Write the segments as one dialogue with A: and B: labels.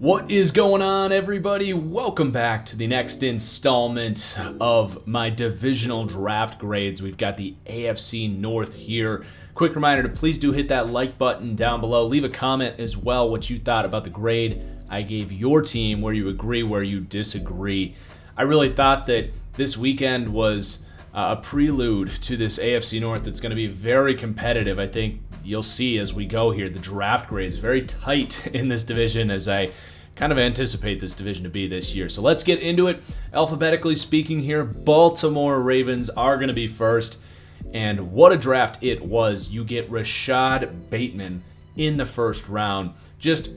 A: What is going on, everybody? Welcome back to the next installment of my divisional draft grades. We've got the AFC North here. Quick reminder to please do hit that like button down below. Leave a comment as well what you thought about the grade I gave your team, where you agree, where you disagree. I really thought that this weekend was a prelude to this AFC North that's going to be very competitive. I think you'll see as we go here, the draft grades very tight in this division, as I kind of anticipate this division to be this year. So let's get into it. Alphabetically speaking here, Baltimore Ravens are going to be first. And what a draft it was. You get Rashad Bateman in the first round. Just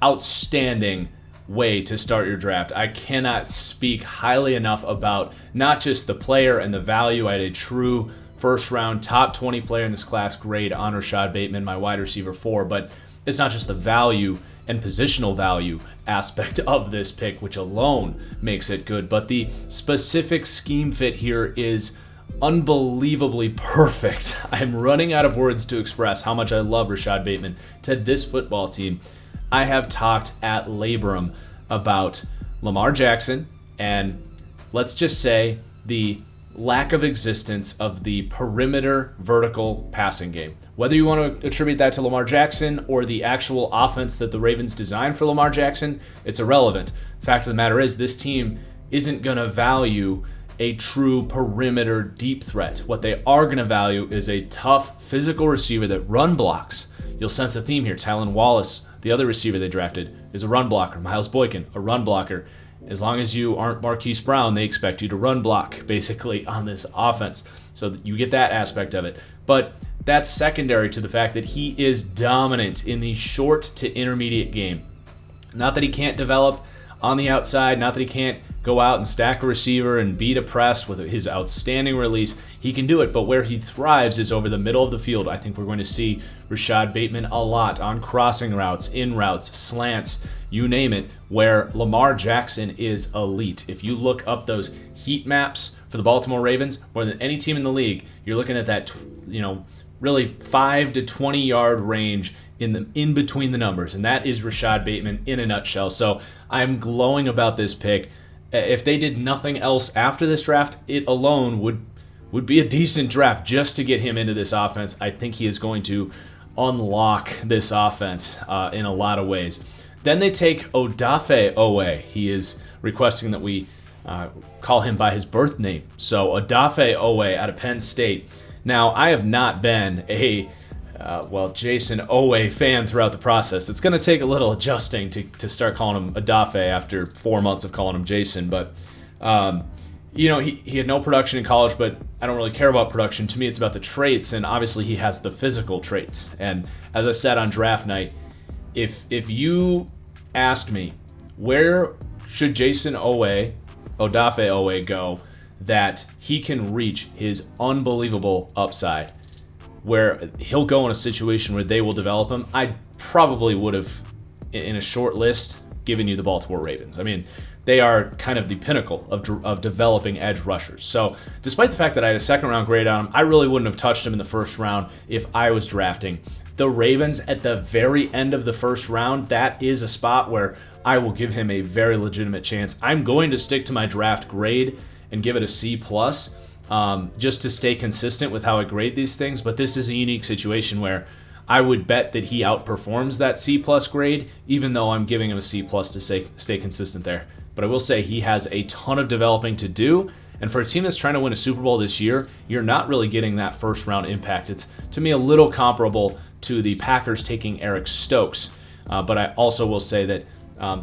A: outstanding way to start your draft. I cannot speak highly enough about not just the player and the value. I had a true first round top 20 player in this class grade on Rashad Bateman, my wide receiver 4, but it's not just the value and positional value aspect of this pick, which alone makes it good, but the specific scheme fit here is unbelievably perfect. I'm running out of words to express how much I love Rashad Bateman to this football team. I have talked ad libitum about Lamar Jackson and, let's just say, the lack of existence of the perimeter vertical passing game. Whether you want to attribute that to Lamar Jackson or the actual offense that the Ravens designed for Lamar Jackson, it's irrelevant. Fact of the matter is, this team isn't going to value a true perimeter deep threat. What they are going to value is a tough physical receiver that run blocks. You'll sense a theme here. Tylan Wallace, the other receiver they drafted, is a run blocker. Miles Boykin, a run blocker. As long as you aren't Marquise Brown, they expect you to run block, basically, on this offense. So you get that aspect of it. But that's secondary to the fact that he is dominant in the short to intermediate game. Not that he can't develop on the outside, not that he can't go out and stack a receiver and beat a press with his outstanding release. He can do it, but where he thrives is over the middle of the field. I think we're going to see Rashad Bateman a lot on crossing routes, in routes, slants, you name it, where Lamar Jackson is elite. If you look up those heat maps for the Baltimore Ravens, more than any team in the league, you're looking at that, really 5 to 20 yard range in between the numbers, and that is Rashad Bateman in a nutshell. So I'm glowing about this pick. If they did nothing else after this draft, it alone would be a decent draft just to get him into this offense. I think he is going to unlock this offense in a lot of ways. Then they take Odafe Owe. He is requesting that we call him by his birth name. So Odafe Owe out of Penn State. Now, I have not been a Jason Owe fan throughout the process. It's going to take a little adjusting to start calling him Odafe after 4 months of calling him Jason. But, he had no production in college, but I don't really care about production. To me, it's about the traits, and obviously he has the physical traits. And as I said on draft night, if you asked me, where should Jason Odafe Owe go that he can reach his unbelievable upside, where he'll go in a situation where they will develop him, I probably would have, in a short list, given you the Baltimore Ravens. I mean, they are kind of the pinnacle of developing edge rushers. So despite the fact that I had a second-round grade on him, I really wouldn't have touched him in the first round if I was drafting. The Ravens at the very end of the first round, that is a spot where I will give him a very legitimate chance. I'm going to stick to my draft grade and give it a C+, just to stay consistent with how I grade these things, but this is a unique situation where I would bet that he outperforms that C+ grade, even though I'm giving him a C+ to stay consistent there. But I will say he has a ton of developing to do, and for a team that's trying to win a Super Bowl this year, you're not really getting that first-round impact. It's, to me, a little comparable to the Packers taking Eric Stokes, but I also will say that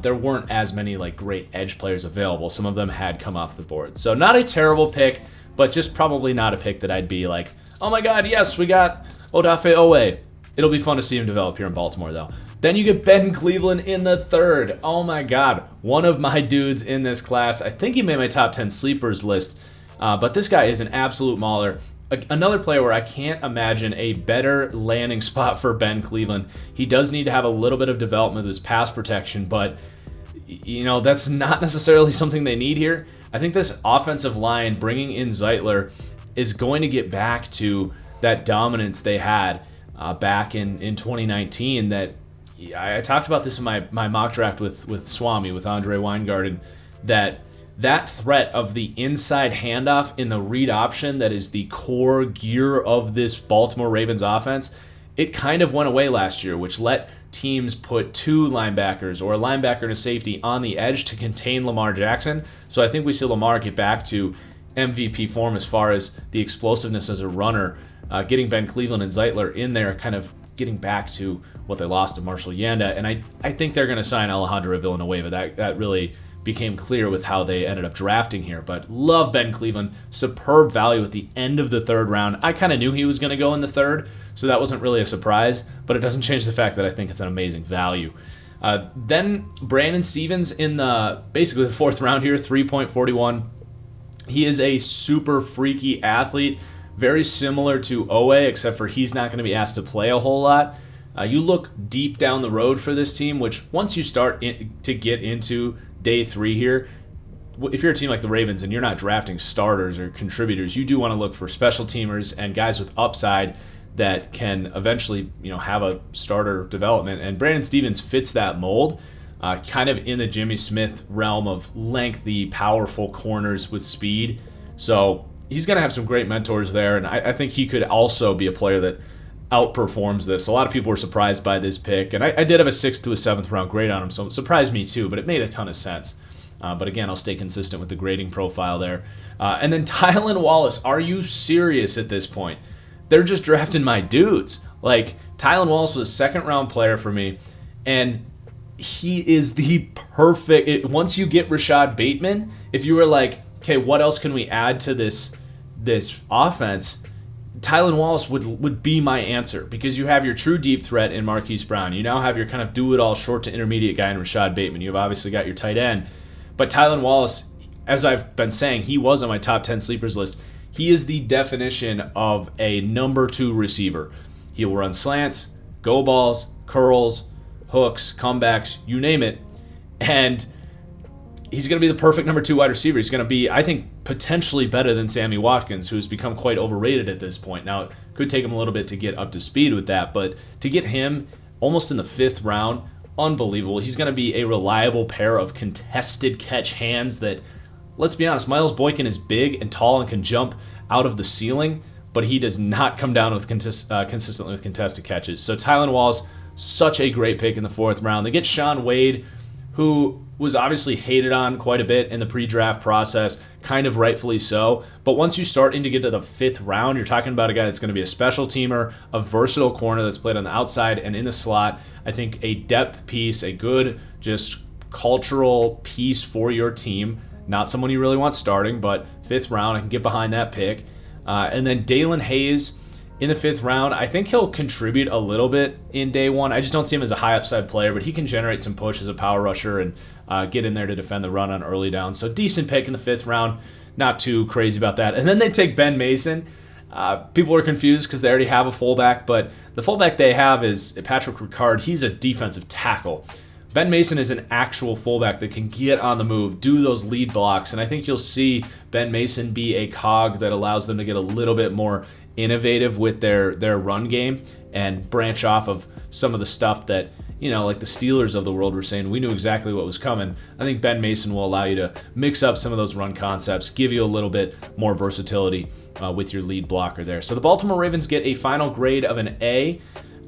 A: there weren't as many great edge players available. Some of them had come off the board. So not a terrible pick, but just probably not a pick that I'd be like, oh my God, yes, we got Odafe Owe. It'll be fun to see him develop here in Baltimore, though. Then you get Ben Cleveland in the third. Oh my God, one of my dudes in this class. I think he made my top 10 sleepers list, but this guy is an absolute mauler. Another player where I can't imagine a better landing spot for Ben Cleveland. He does need to have a little bit of development with his pass protection, but that's not necessarily something they need here. I think this offensive line, bringing in Zeitler, is going to get back to that dominance they had back in 2019 that I talked about this in my mock draft with Swami, with Andre Weingarten, that threat of the inside handoff in the read option that is the core gear of this Baltimore Ravens offense, it kind of went away last year, which let teams put 2 linebackers or a linebacker and a safety on the edge to contain Lamar Jackson. So I think we see Lamar get back to MVP form as far as the explosiveness as a runner, getting Ben Cleveland and Zeitler in there, kind of getting back to what they lost to Marshall Yanda. And I think they're going to sign Alejandro Villanueva. That really became clear with how they ended up drafting here. But love Ben Cleveland. Superb value at the end of the 3rd round. I kind of knew he was going to go in the 3rd, so that wasn't really a surprise, but it doesn't change the fact that I think it's an amazing value. Then Brandon Stevens in basically the 4th round here, 3.41. He is a super freaky athlete, very similar to Owe, except for he's not going to be asked to play a whole lot. You look deep down the road for this team, which once you start to get into day 3 here, if you're a team like the Ravens and you're not drafting starters or contributors, you do want to look for special teamers and guys with upside that can eventually, have a starter development. And Brandon Stevens fits that mold, kind of in the Jimmy Smith realm of lengthy, powerful corners with speed. So he's going to have some great mentors there, and I think he could also be a player that outperforms this. A lot of people were surprised by this pick, and I did have a 6th to a 7th round grade on him, so it surprised me too, but it made a ton of sense. But again, I'll stay consistent with the grading profile there. And then Tylan Wallace, are you serious at this point? They're just drafting my dudes. Like, Tylan Wallace was a 2nd round player for me, and he is the perfect, once you get Rashad Bateman, if you were like, okay, what else can we add to this offense? Tylan Wallace would be my answer, because you have your true deep threat in Marquise Brown. You now have your kind of do-it-all short to intermediate guy in Rashad Bateman. You've obviously got your tight end. But Tylan Wallace, as I've been saying, he was on my top 10 sleepers list. He is the definition of a number 2 receiver. He will run slants, go balls, curls, hooks, comebacks, you name it. And he's going to be the perfect number 2 wide receiver. He's going to be, I think, potentially better than Sammy Watkins, who's become quite overrated at this point. Now, it could take him a little bit to get up to speed with that, but to get him almost in the 5th round, unbelievable. He's going to be a reliable pair of contested catch hands that, let's be honest, Miles Boykin is big and tall and can jump out of the ceiling, but he does not come down with consistently with contested catches. So Tylan Wallace, such a great pick in the 4th round. They get Shaun Wade, who was obviously hated on quite a bit in the pre-draft process, kind of rightfully so. But once you start to get to the 5th round, you're talking about a guy that's going to be a special teamer, a versatile corner that's played on the outside and in the slot. I think a depth piece, a good just cultural piece for your team. Not someone you really want starting, but 5th round, I can get behind that pick. And then Dalen Hayes in the 5th round, I think he'll contribute a little bit in day 1. I just don't see him as a high upside player, but he can generate some push as a power rusher and get in there to defend the run on early downs. So decent pick in the 5th round. Not too crazy about that. And then they take Ben Mason. People are confused because they already have a fullback, but the fullback they have is Patrick Ricard. He's a defensive tackle. Ben Mason is an actual fullback that can get on the move, do those lead blocks, and I think you'll see Ben Mason be a cog that allows them to get a little bit more innovative with their run game and branch off of some of the stuff that, like the Steelers of the world were saying, we knew exactly what was coming. I think Ben Mason will allow you to mix up some of those run concepts, give you a little bit more versatility with your lead blocker there. So the Baltimore Ravens get a final grade of an A.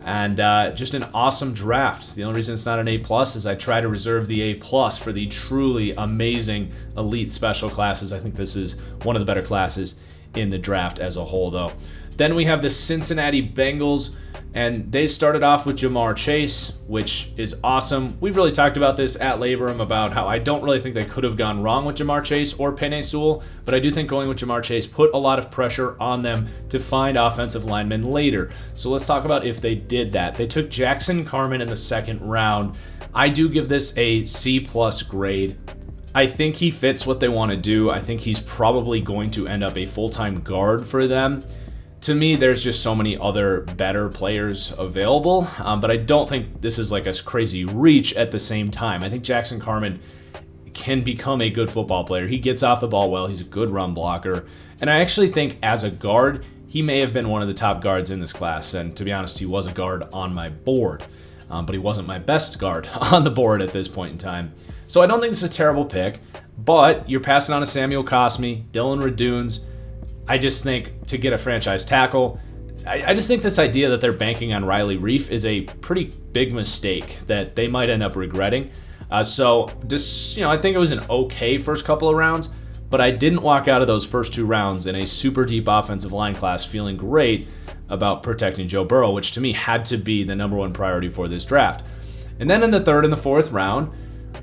A: And just an awesome draft. The only reason it's not an A+ is I try to reserve the A+ for the truly amazing elite special classes. I think this is one of the better classes in the draft as a whole, though. Then we have the Cincinnati Bengals, and they started off with Ja'Marr Chase, which is awesome. We've really talked about this at Laborum about how I don't really think they could have gone wrong with Ja'Marr Chase or Penei Sewell, but I do think going with Ja'Marr Chase put a lot of pressure on them to find offensive linemen later. So let's talk about if they did that. They took Jackson Carman in the 2nd round. I do give this a C+ grade. I think he fits what they want to do. I think he's probably going to end up a full-time guard for them. To me, there's just so many other better players available, but I don't think this is like a crazy reach at the same time. I think Jackson Carman can become a good football player. He gets off the ball well. He's a good run blocker. And I actually think as a guard, he may have been one of the top guards in this class. And to be honest, he was a guard on my board. but he wasn't my best guard on the board at this point in time. So I don't think it's a terrible pick, but you're passing on a Samuel Cosmi, Dylan Radunes. I just think to get a franchise tackle, I just think this idea that they're banking on Riley Reiff is a pretty big mistake that they might end up regretting. I think it was an okay first couple of rounds, but I didn't walk out of those first 2 rounds in a super deep offensive line class feeling great about protecting Joe Burrow, which to me had to be the number one priority for this draft. And then in the 3rd and the 4th round,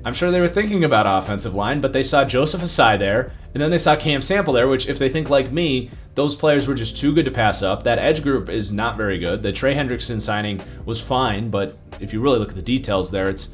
A: I'm sure they were thinking about offensive line, but they saw Joseph Asai there, and then they saw Cam Sample there, which if they think like me, those players were just too good to pass up. That edge group is not very good. The Trey Hendrickson signing was fine, but if you really look at the details there, it's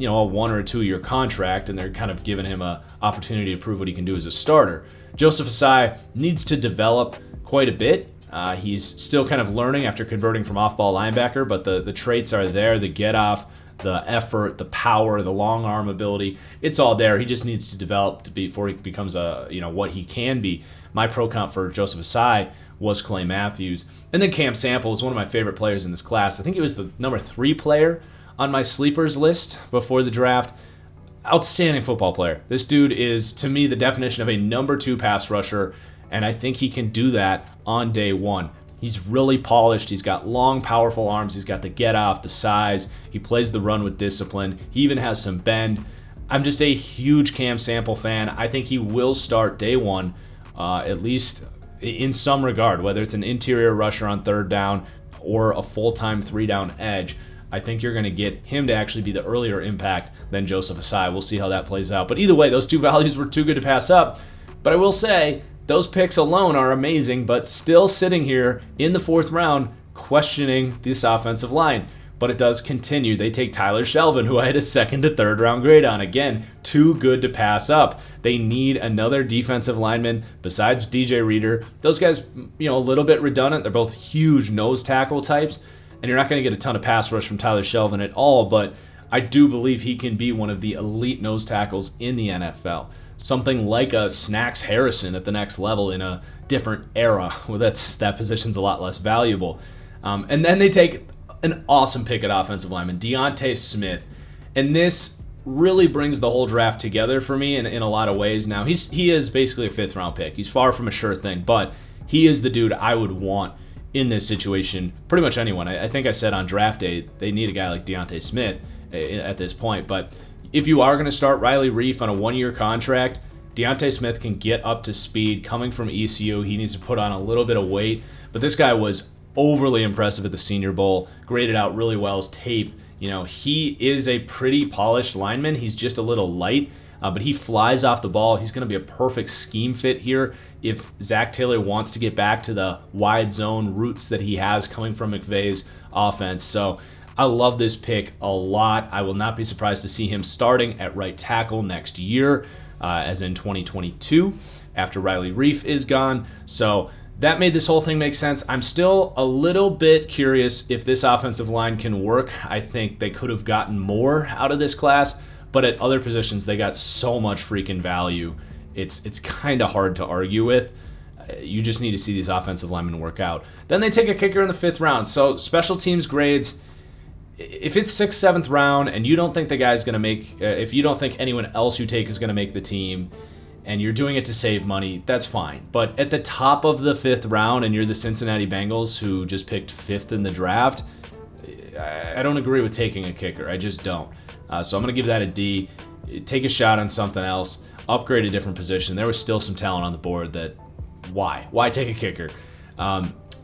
A: a 1 or 2 year contract, and they're kind of giving him an opportunity to prove what he can do as a starter. Joseph Asai needs to develop quite a bit. He's still kind of learning after converting from off-ball linebacker, but the traits are there, the get-off, the effort, the power, the long arm ability. It's all there. He just needs to develop before he becomes what he can be. My pro comp for Joseph Asai was Clay Matthews. And then Cam Sample is one of my favorite players in this class. I think he was the number 3 player on my sleepers list before the draft. Outstanding football player. This dude is, to me, the definition of a number 2 pass rusher, and I think he can do that on day 1. He's really polished. He's got long, powerful arms. He's got the get-off, the size. He plays the run with discipline. He even has some bend. I'm just a huge Cam Sample fan. I think he will start day 1, at least in some regard, whether it's an interior rusher on 3rd down or a full-time 3-down edge. I think you're going to get him to actually be the earlier impact than Joseph Asai. We'll see how that plays out. But either way, those 2 values were too good to pass up. But I will say, those picks alone are amazing, but still sitting here in the 4th round questioning this offensive line. But it does continue. They take Tyler Shelvin, who I had a 2nd to 3rd round grade on. Again, too good to pass up. They need another defensive lineman besides DJ Reader. Those guys, a little bit redundant. They're both huge nose tackle types, and you're not going to get a ton of pass rush from Tyler Shelvin at all, but I do believe he can be one of the elite nose tackles in the NFL. Something like a Snacks Harrison at the next level in a different era where that position's a lot less valuable. And then they take an awesome pick at offensive lineman, Deontay Smith. And this really brings the whole draft together for me in a lot of ways. Now, he is basically a 5th round pick. He's far from a sure thing, but he is the dude I would want in this situation. Pretty much anyone. I think I said on draft day they need a guy like Deontay Smith at this point, but if you are going to start Riley Reiff on a 1-year contract, Deontay Smith can get up to speed. Coming from ECU, he needs to put on a little bit of weight, but this guy was overly impressive at the Senior Bowl, graded out really well as tape. He is a pretty polished lineman. He's just a little light, but he flies off the ball. He's going to be a perfect scheme fit here if Zach Taylor wants to get back to the wide zone roots that he has coming from McVay's offense. So I love this pick a lot. I will not be surprised to see him starting at right tackle next year, as in 2022, after Riley Reiff is gone. So that made this whole thing make sense. I'm still a little bit curious if this offensive line can work. I think they could have gotten more out of this class, but at other positions they got so much freaking value. It's kind of hard to argue with. You just need to see these offensive linemen work out. Then they take a kicker in the 5th round. So special teams grades, if it's 6th, 7th round and you don't think the guy's going to make, if you don't think anyone else you take is going to make the team and you're doing it to save money, that's fine. But at the top of the 5th round and you're the Cincinnati Bengals who just picked 5th in the draft, I don't agree with taking a kicker. I just don't. So I'm going to give that a D. Take a shot on something else. Upgrade a different position. There was still some talent on the board that, why? Why take a kicker?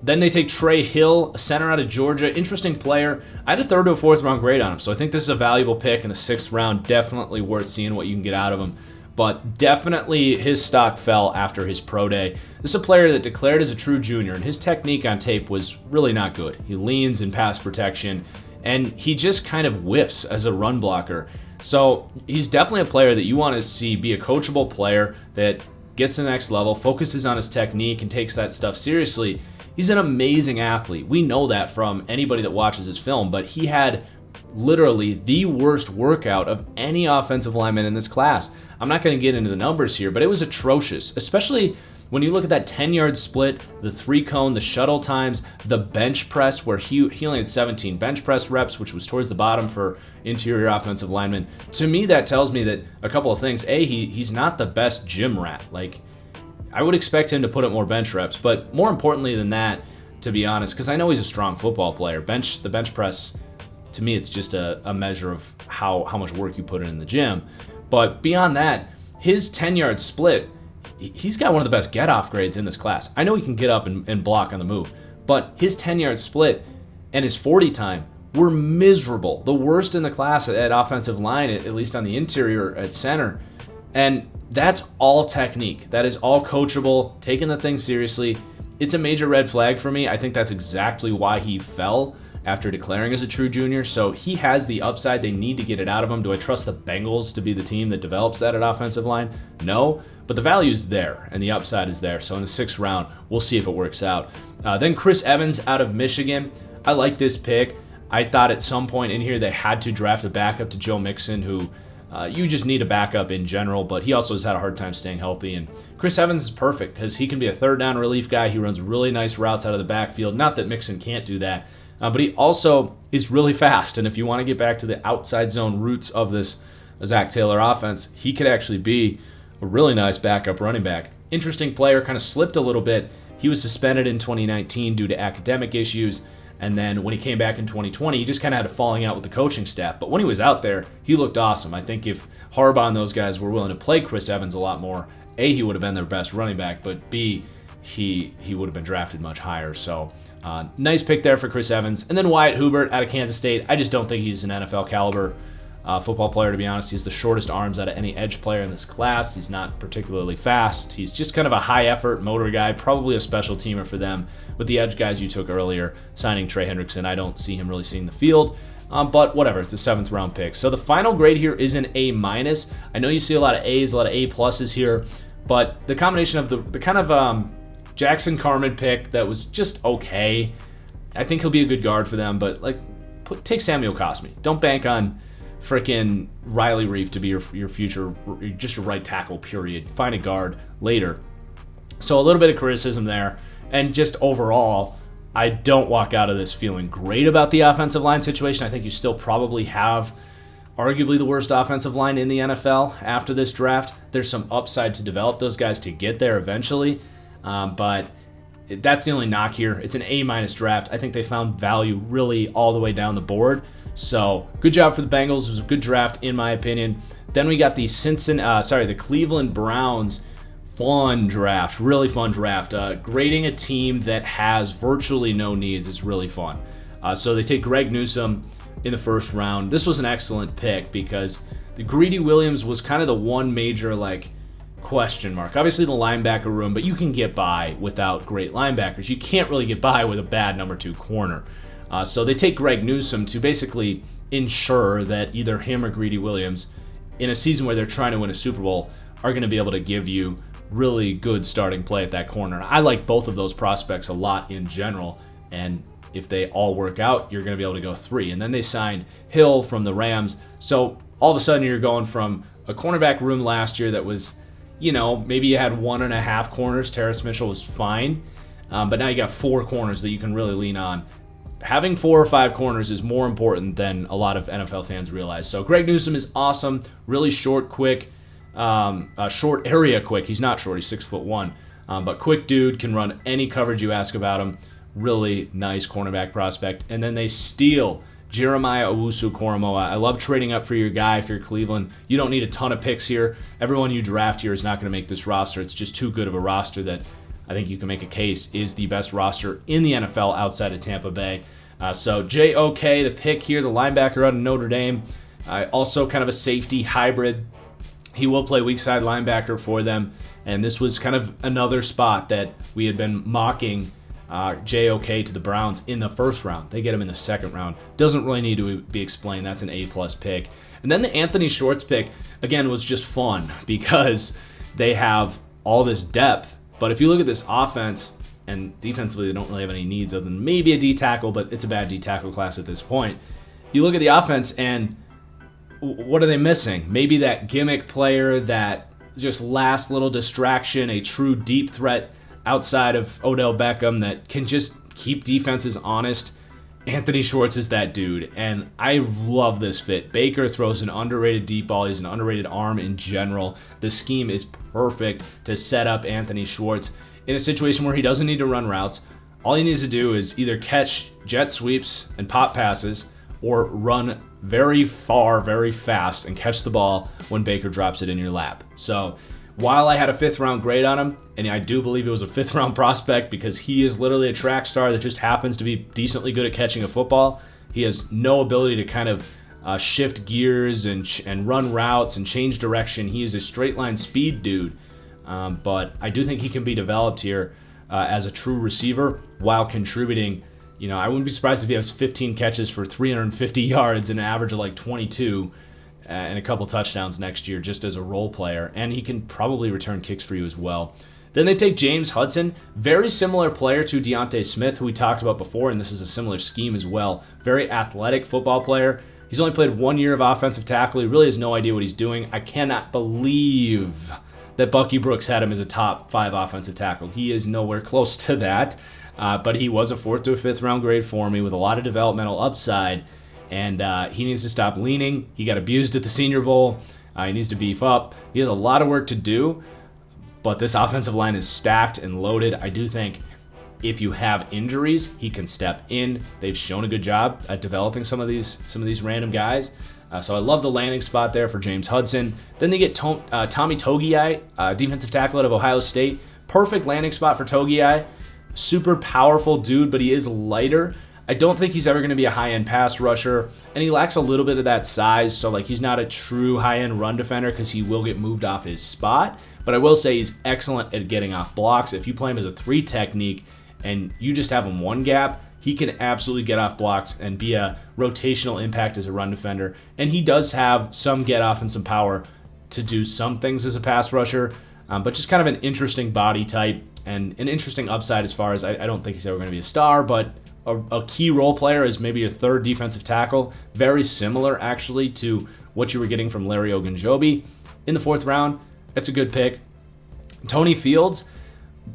A: Then they take Trey Hill, a center out of Georgia. Interesting player. I had a 3rd to a 4th round grade on him, so I think this is a valuable pick in the 6th round. Definitely worth seeing what you can get out of him. But definitely his stock fell after his pro day. This is a player that declared as a true junior, and his technique on tape was really not good. He leans in pass protection, and he just kind of whiffs as a run blocker. So he's definitely a player that you want to see be a coachable player that gets to the next level, focuses on his technique, and takes that stuff seriously. He's an amazing athlete. We know that from anybody that watches his film, but he had literally the worst workout of any offensive lineman in this class. I'm not going to get into the numbers here, but it was atrocious, especially when you look at that 10-yard split, the 3-cone, the shuttle times, the bench press, where he only had 17 bench press reps, which was towards the bottom for interior offensive linemen. To me, that tells me that a couple of things. A, he's not the best gym rat. Like, I would expect him to put up more bench reps, but more importantly than that, to be honest, because I know he's a strong football player, the bench press, to me, it's just a measure of how much work you put in the gym. But beyond that, his 10-yard split, he's got one of the best get-off grades in this class. I know he can get up and block on the move, but his 10-yard split and his 40 time were miserable. The worst in the class at offensive line, at least on the interior at center. And that's all technique. That is all coachable, taking the thing seriously. It's a major red flag for me. I think that's exactly why he fell after declaring as a true junior. So he has the upside. They need to get it out of him. Do I trust the Bengals to be the team that develops that at offensive line? No, but the value is there and the upside is there. So in the 6th round, we'll see if it works out. Then Chris Evans out of Michigan. I like this pick. I thought at some point in here they had to draft a backup to Joe Mixon, who you just need a backup in general, but he also has had a hard time staying healthy. And Chris Evans is perfect because he can be a 3rd down relief guy. He runs really nice routes out of the backfield. Not that Mixon can't do that. But he also is really fast, and if you want to get back to the outside zone roots of this Zach Taylor offense, he could actually be a really nice backup running back. Interesting player, kind of slipped a little bit. He was suspended in 2019 due to academic issues, and then when he came back in 2020, he just kind of had a falling out with the coaching staff. But when he was out there, he looked awesome. I think if Harbaugh and those guys were willing to play Chris Evans a lot more, A, he would have been their best running back, but B, he would have been drafted much higher. So nice pick there for Chris Evans. And then Wyatt Hubert out of Kansas State. I just don't think he's an NFL caliber football player, to be honest. He's the shortest arms out of any edge player in this class. He's not particularly fast. He's just kind of a high-effort motor guy, probably a special teamer for them. With the edge guys you took earlier, signing Trey Hendrickson, I don't see him really seeing the field. But whatever, it's a 7th round pick. So the final grade here is an A-. I know you see a lot of A's, a lot of A-pluses here, but the combination of the kind of Jackson Carman pick that was just okay. I think he'll be a good guard for them, but take Samuel Cosmi. Don't bank on frickin' Riley Reef to be your future, just a right tackle, period. Find a guard later. So a little bit of criticism there. And just overall, I don't walk out of this feeling great about the offensive line situation. I think you still probably have arguably the worst offensive line in the NFL after this draft. There's some upside to develop those guys to get there eventually. But that's the only knock here. It's an A- draft. I think they found value really all the way down the board. So good job for the Bengals. It was a good draft in my opinion. Then we got the Cleveland Browns. Fun draft, really fun draft. Grading a team that has virtually no needs is really fun. So they take Greg Newsome in the 1st round. This was an excellent pick because the Greedy Williams was kind of the one major question mark. Obviously the linebacker room, but you can get by without great linebackers. You can't really get by with a bad number 2 corner. So they take Greg Newsome to basically ensure that either him or Greedy Williams, in a season where they're trying to win a Super Bowl, are going to be able to give you really good starting play at that corner. I like both of those prospects a lot in general, and if they all work out, you're going to be able to go 3. And then they signed Hill from the Rams. So all of a sudden you're going from a cornerback room last year that was, maybe you had 1.5 corners. Terrace Mitchell was fine, but now you got 4 corners that you can really lean on. Having 4 or 5 corners is more important than a lot of NFL fans realize. So Greg Newsome is awesome, really short, quick, short area quick. He's not short, he's 6'1", but quick dude, can run any coverage you ask about him. Really nice cornerback prospect. And then they steal Jeremiah Owusu-Koramoah. I love trading up for your guy if you're Cleveland. You don't need a ton of picks here. Everyone you draft here is not going to make this roster. It's just too good of a roster that I think you can make a case is the best roster in the NFL outside of Tampa Bay. So J.O.K., the pick here, the linebacker out of Notre Dame. Also kind of a safety hybrid. He will play weak side linebacker for them. And this was kind of another spot that we had been mocking J.O.K. to the Browns in the 1st round. They get him in the 2nd round. Doesn't really need to be explained. That's an A-plus pick. And then the Anthony Schwartz pick, again, was just fun because they have all this depth. But if you look at this offense, and defensively they don't really have any needs other than maybe a D-tackle, but it's a bad D-tackle class at this point. You look at the offense, and what are they missing? Maybe that gimmick player that just last little distraction, a true deep threat outside of Odell Beckham that can just keep defenses honest. Anthony Schwartz is that dude, and I love this fit. Baker throws an underrated deep ball. He's an underrated arm in general. The scheme is perfect to set up Anthony Schwartz in a situation where he doesn't need to run routes. All he needs to do is either catch jet sweeps and pop passes or run very far, very fast and catch the ball when Baker drops it in your lap. So while I had a 5th round grade on him, and I do believe it was a 5th round prospect because he is literally a track star that just happens to be decently good at catching a football, he has no ability to kind of shift gears and run routes and change direction. He is a straight line speed dude, but I do think he can be developed here as a true receiver while contributing. You know, I wouldn't be surprised if he has 15 catches for 350 yards and an average of like 22 and a couple touchdowns next year just as a role player, and he can probably return kicks for you as well. Then they take James Hudson, very similar player to Deontay Smith, who we talked about before, and this is a similar scheme as well. Very athletic football player. He's only played 1 year of offensive tackle. He really has no idea what he's doing. I cannot believe that Bucky Brooks had him as a top 5 offensive tackle. He is nowhere close to that, but he was a 4th to a 5th round grade for me with a lot of developmental upside. And he needs to stop leaning. He got abused at the Senior Bowl. He needs to beef up. He has a lot of work to do, but this offensive line is stacked and loaded. I do think if you have injuries, he can step in. They've shown a good job at developing some of these random guys. So I love the landing spot there for James Hudson. Then they get Tommy Togiai, defensive tackle out of Ohio State. Perfect landing spot for Togiai. Super powerful dude, but he is lighter. I don't think he's ever going to be a high-end pass rusher, and he lacks a little bit of that size, so like he's not a true high-end run defender because he will get moved off his spot. But I will say he's excellent at getting off blocks. If you play him as a 3 technique and you just have him 1 gap, he can absolutely get off blocks and be a rotational impact as a run defender. And he does have some get off and some power to do some things as a pass rusher, but just kind of an interesting body type and an interesting upside as far as I don't think he's ever going to be a star, but a key role player is maybe a 3rd defensive tackle. Very similar, actually, to what you were getting from Larry Ogunjobi in the 4th round. It's a good pick. Tony Fields,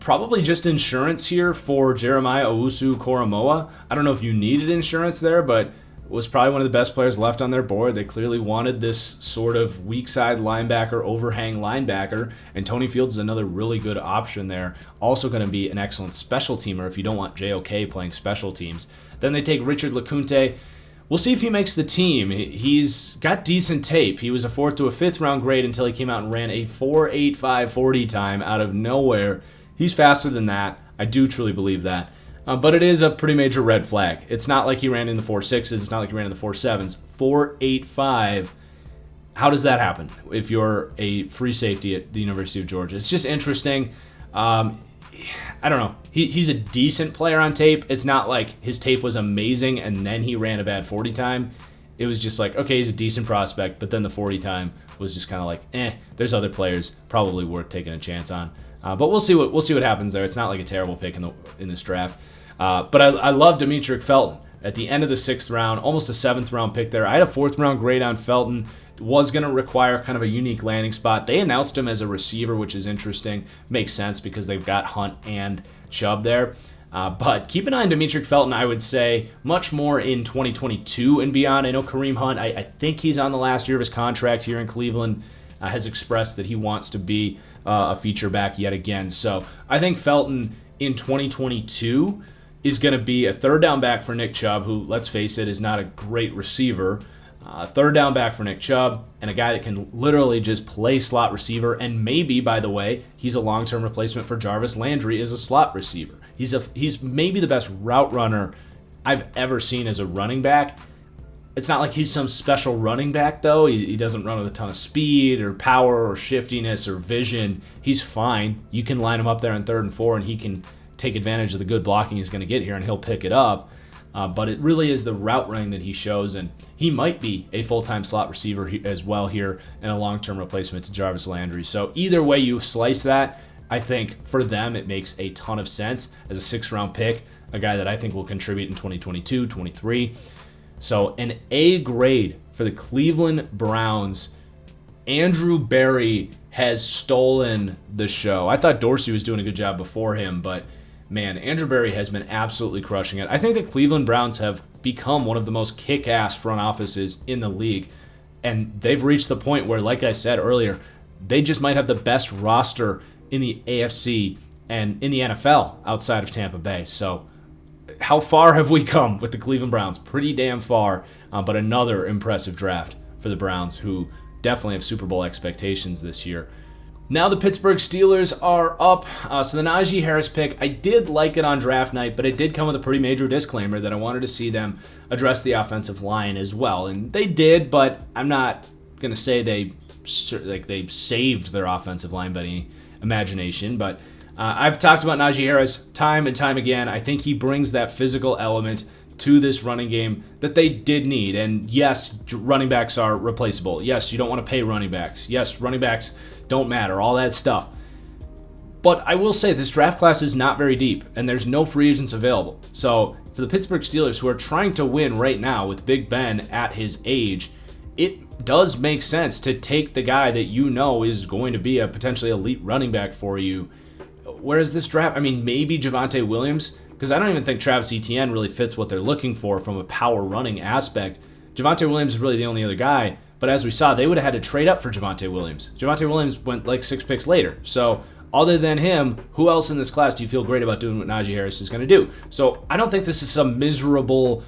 A: probably just insurance here for Jeremiah Owusu-Koramoah. I don't know if you needed insurance there, but was probably one of the best players left on their board. They clearly wanted this sort of weak side linebacker, overhang linebacker, and Tony Fields is another really good option there. Also going to be an excellent special teamer if you don't want JOK playing special teams. Then they take Richard LeCounte. We'll see if he makes the team. He's got decent tape. He was a 4th to a 5th round grade until he came out and ran a 4.85 40 time out of nowhere. He's faster than that. I do truly believe that. But it is a pretty major red flag. It's not like he ran in the 4.6s. It's not like he ran in the 4.7s. 4.85. How does that happen if you're a free safety at the University of Georgia? It's just interesting. I don't know. He's a decent player on tape. It's not like his tape was amazing and then he ran a bad 40 time. It was just like, okay, he's a decent prospect, but then the 40 time was just kind of like, there's other players probably worth taking a chance on. But we'll see what happens there. It's not like a terrible pick in this draft. But I love Demetric Felton at the end of the 6th round, almost a 7th round pick there. I had a 4th round grade on Felton. Was going to require kind of a unique landing spot. They announced him as a receiver, which is interesting. Makes sense because they've got Hunt and Chubb there. But keep an eye on Demetric Felton, I would say, much more in 2022 and beyond. I know Kareem Hunt, I think he's on the last year of his contract here in Cleveland, has expressed that he wants to be a feature back yet again. So I think Felton in 2022 is going to be a 3rd down back for Nick Chubb, who, let's face it, is not a great receiver. 3rd down back for Nick Chubb, and a guy that can literally just play slot receiver, and maybe, by the way, he's a long-term replacement for Jarvis Landry as a slot receiver. He's maybe the best route runner I've ever seen as a running back. It's not like he's some special running back, though. He doesn't run with a ton of speed or power or shiftiness or vision. He's fine. You can line him up there in 3rd and 4, and he can take advantage of the good blocking he's going to get here, and he'll pick it up. But it really is the route running that he shows, and he might be a full-time slot receiver as well here and a long-term replacement to Jarvis Landry. So either way you slice that, I think for them it makes a ton of sense as a 6th-round pick, a guy that I think will contribute in 2022, 23. So an A grade for the Cleveland Browns. Andrew Berry has stolen the show. I thought Dorsey was doing a good job before him, but man, Andrew Berry has been absolutely crushing it. I think the Cleveland Browns have become one of the most kick-ass front offices in the league, and they've reached the point where, like I said earlier, they just might have the best roster in the AFC and in the NFL outside of Tampa Bay. So how far have we come with the Cleveland Browns? Pretty damn far, but another impressive draft for the Browns, who definitely have Super Bowl expectations this year. Now the Pittsburgh Steelers are up. So the Najee Harris pick, I did like it on draft night, but it did come with a pretty major disclaimer that I wanted to see them address the offensive line as well. And they did, but I'm not going to say they saved their offensive line by any imagination. But I've talked about Najee Harris time and time again. I think he brings that physical element to this running game that they did need. And yes, running backs are replaceable. Yes, you don't want to pay running backs. Yes, running backs don't matter, all that stuff. But I will say this draft class is not very deep, and there's no free agents available. So for the Pittsburgh Steelers, who are trying to win right now with Big Ben at his age, it does make sense to take the guy that you know is going to be a potentially elite running back for you. Whereas this draft, I mean, maybe Javonte Williams, because I don't even think Travis Etienne really fits what they're looking for from a power running aspect. Javonte Williams is really the only other guy, but as we saw, they would have had to trade up for Javonte Williams. Javonte Williams went like 6 picks later. So other than him, who else in this class do you feel great about doing what Najee Harris is going to do? So I don't think this is some miserable,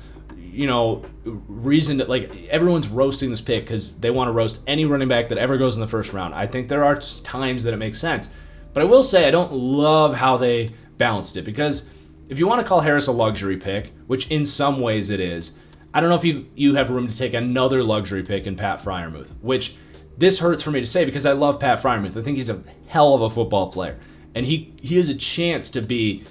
A: reason that, like, everyone's roasting this pick because they want to roast any running back that ever goes in the first round. I think there are times that it makes sense. But I will say I don't love how they balanced it, because if you want to call Harris a luxury pick, which in some ways it is, I don't know if you have room to take another luxury pick in Pat Freiermuth, which this hurts for me to say because I love Pat Freiermuth. I think he's a hell of a football player. And he has a chance to be,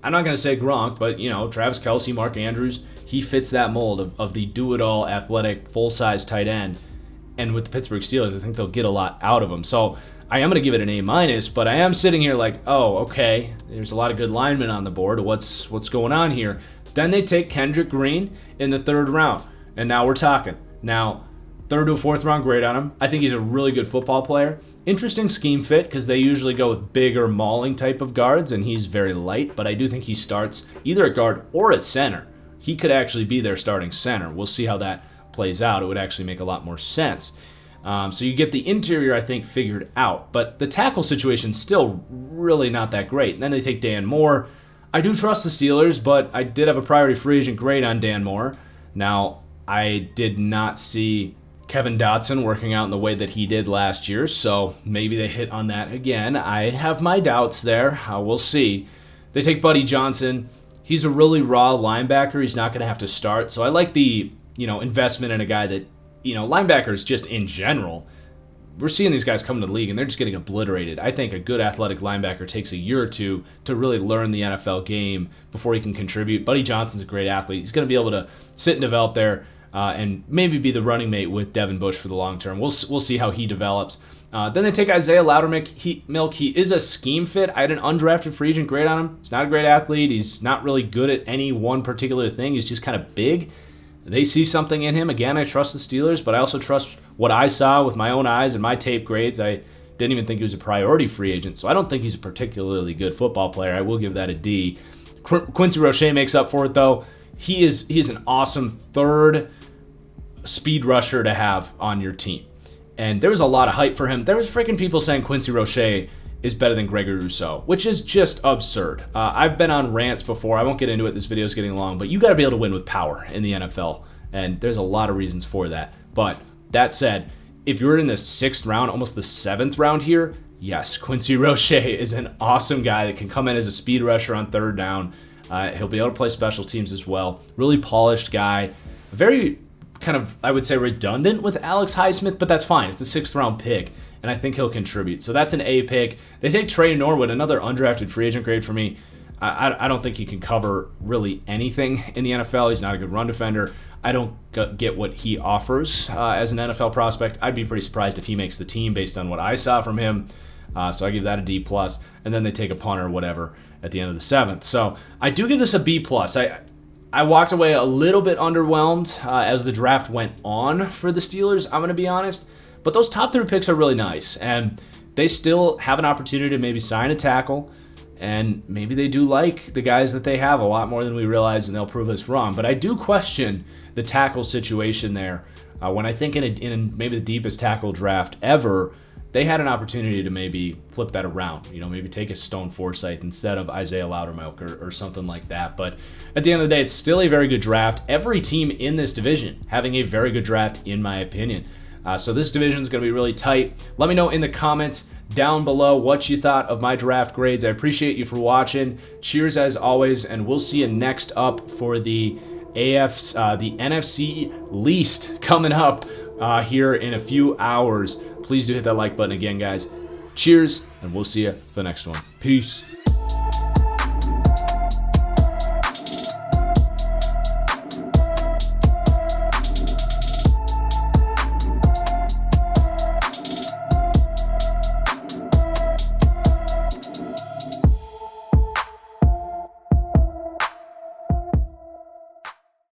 A: I'm not going to say Gronk, but, Travis Kelce, Mark Andrews, he fits that mold of the do-it-all athletic, full-size tight end. And with the Pittsburgh Steelers, I think they'll get a lot out of him. So I am going to give it an A-, but I am sitting here like, oh, okay, there's a lot of good linemen on the board. What's going on here? Then they take Kendrick Green in the 3rd round, and now we're talking. Now, 3rd to 4th round grade on him. I think he's a really good football player. Interesting scheme fit, because they usually go with bigger mauling type of guards, and he's very light, but I do think he starts either at guard or at center. He could actually be their starting center. We'll see how that plays out. It would actually make a lot more sense. So you get the interior, I think, figured out. But the tackle situation's still really not that great. And then they take Dan Moore. I do trust the Steelers, but I did have a priority free agent grade on Dan Moore. Now, I did not see Kevin Dotson working out in the way that he did last year, so maybe they hit on that again. I have my doubts there. We'll see. They take Buddy Johnson. He's a really raw linebacker. He's not going to have to start. So I like the investment in a guy that, linebackers just in general, we're seeing these guys come to the league and they're just getting obliterated. I think a good athletic linebacker takes a year or two to really learn the NFL game before he can contribute. Buddy Johnson's a great athlete. He's going to be able to sit and develop there and maybe be the running mate with Devin Bush for the long term. We'll see how he develops. Then they take Isaiah Loudermilk. He is a scheme fit. I had an undrafted free agent grade on him. He's not a great athlete. He's not really good at any one particular thing. He's just kind of big. They see something in him. Again, I trust the Steelers, but I also trust what I saw with my own eyes and my tape grades. I didn't even think he was a priority free agent, so I don't think he's a particularly good football player. I will give that a D. Quincy Roche makes up for it, though. He is an awesome 3rd speed rusher to have on your team. And there was a lot of hype for him. There was freaking people saying Quincy Roche is better than Gregory Rousseau, which is just absurd. I've been on rants before. I won't get into it. This video is getting long, but you got to be able to win with power in the NFL, and there's a lot of reasons for that. But that said, if you're in the 6th round, almost the 7th round here, yes, Quincy Roche is an awesome guy that can come in as a speed rusher on 3rd down. He'll be able to play special teams as well. Really polished guy. Very kind of, I would say, redundant with Alex Highsmith, but that's fine. It's the 6th round pick, and I think he'll contribute. So that's an A pick. They take Trey Norwood, another undrafted free agent grade for me. I don't think he can cover really anything in the NFL. He's not a good run defender. I don't get what he offers as an NFL prospect. I'd be pretty surprised if he makes the team based on what I saw from him. So I give that a D+. And then they take a punter or whatever at the end of the 7th. So I do give this a B+. I walked away a little bit underwhelmed as the draft went on for the Steelers, I'm going to be honest. But those top 3 picks are really nice, and they still have an opportunity to maybe sign a tackle, and maybe they do like the guys that they have a lot more than we realize, and they'll prove us wrong. But I do question the tackle situation there. When I think in maybe the deepest tackle draft ever, they had an opportunity to maybe flip that around, maybe take a Stone Forsythe instead of Isaiah Loudermilk or something like that. But at the end of the day, it's still a very good draft. Every team in this division having a very good draft, in my opinion. So this division is going to be really tight. Let me know in the comments down below what you thought of my draft grades. I appreciate you for watching. Cheers as always, and we'll see you next up for the NFC least coming up here in a few hours. Please do hit that like button again, guys. Cheers, and we'll see you for the next one. Peace.